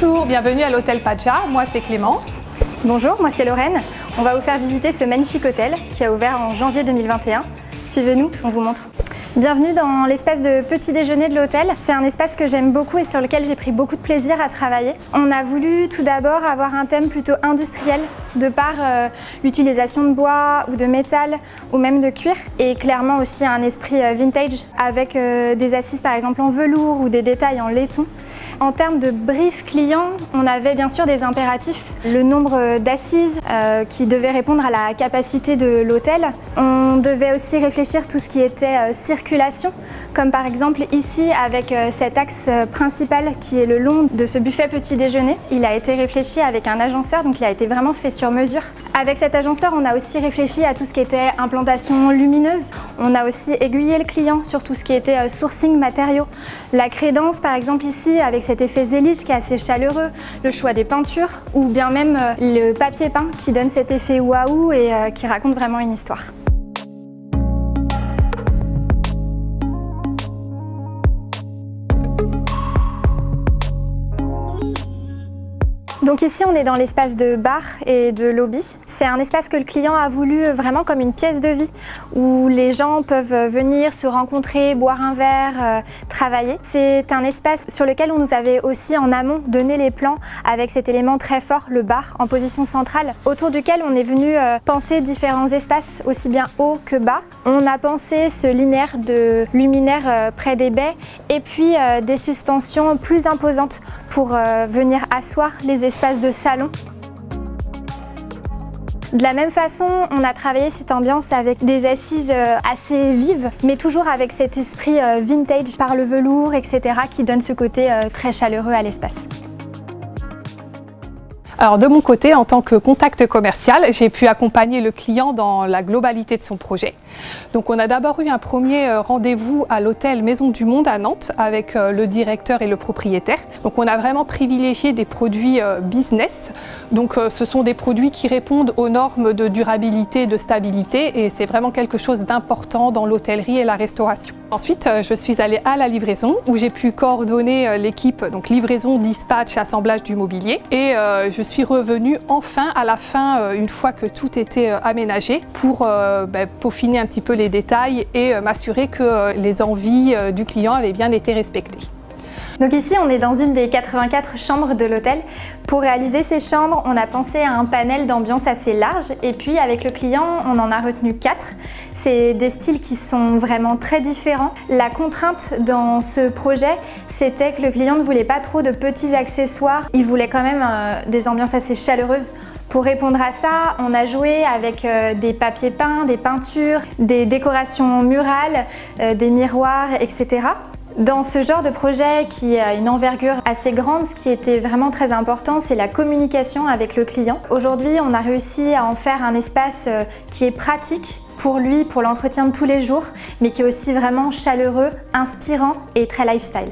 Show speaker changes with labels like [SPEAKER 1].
[SPEAKER 1] Bonjour, bienvenue à l'hôtel Pacha, moi c'est Clémence.
[SPEAKER 2] Bonjour, moi c'est Lorraine. On va vous faire visiter ce magnifique hôtel qui a ouvert en janvier 2021. Suivez-nous, on vous montre. Bienvenue dans l'espace de petit déjeuner de l'hôtel. C'est un espace que j'aime beaucoup et sur lequel j'ai pris beaucoup de plaisir à travailler. On a voulu tout d'abord avoir un thème plutôt industriel, de par l'utilisation de bois ou de métal ou même de cuir, et clairement aussi un esprit vintage avec des assises par exemple en velours ou des détails en laiton. En termes de brief client, on avait bien sûr des impératifs. Le nombre d'assises qui devait répondre à la capacité de l'hôtel. On devait aussi réfléchir tout ce qui était circulation, comme par exemple ici avec cet axe principal qui est le long de ce buffet petit déjeuner. Il a été réfléchi avec un agenceur, donc il a été vraiment fait sur mesure. Avec cet agenceur, on a aussi réfléchi à tout ce qui était implantation lumineuse. On a aussi aiguillé le client sur tout ce qui était sourcing matériaux. La crédence par exemple ici avec cet effet zélige qui est assez chaleureux, le choix des peintures ou bien même le papier peint qui donne cet effet waouh et qui raconte vraiment une histoire. Donc ici on est dans l'espace de bar et de lobby. C'est un espace que le client a voulu vraiment comme une pièce de vie où les gens peuvent venir se rencontrer, boire un verre, travailler. C'est un espace sur lequel on nous avait aussi en amont donné les plans avec cet élément très fort, le bar en position centrale, autour duquel on est venu penser différents espaces aussi bien haut que bas. On a pensé ce linéaire de luminaires près des baies et puis des suspensions plus imposantes pour venir asseoir les espaces de salon. De la même façon, on a travaillé cette ambiance avec des assises assez vives, mais toujours avec cet esprit vintage par le velours, etc., qui donne ce côté très chaleureux à l'espace.
[SPEAKER 1] Alors de mon côté, en tant que contact commercial, j'ai pu accompagner le client dans la globalité de son projet. Donc on a d'abord eu un premier rendez-vous à l'hôtel Maison du Monde à Nantes avec le directeur et le propriétaire. Donc on a vraiment privilégié des produits business. Donc ce sont des produits qui répondent aux normes de durabilité et de stabilité et c'est vraiment quelque chose d'important dans l'hôtellerie et la restauration. Ensuite, je suis allée à la livraison où j'ai pu coordonner l'équipe, donc livraison, dispatch, assemblage du mobilier et je suis revenue enfin à la fin, une fois que tout était aménagé, pour peaufiner un petit peu les détails et m'assurer que les envies du client avaient bien été respectées.
[SPEAKER 2] Donc ici, on est dans une des 84 chambres de l'hôtel. Pour réaliser ces chambres, on a pensé à un panel d'ambiance assez large et puis avec le client, on en a retenu 4. C'est des styles qui sont vraiment très différents. La contrainte dans ce projet, c'était que le client ne voulait pas trop de petits accessoires. Il voulait quand même des ambiances assez chaleureuses. Pour répondre à ça, on a joué avec des papiers peints, des peintures, des décorations murales, des miroirs, etc. Dans ce genre de projet qui a une envergure assez grande, ce qui était vraiment très important, c'est la communication avec le client. Aujourd'hui, on a réussi à en faire un espace qui est pratique pour lui, pour l'entretien de tous les jours, mais qui est aussi vraiment chaleureux, inspirant et très lifestyle.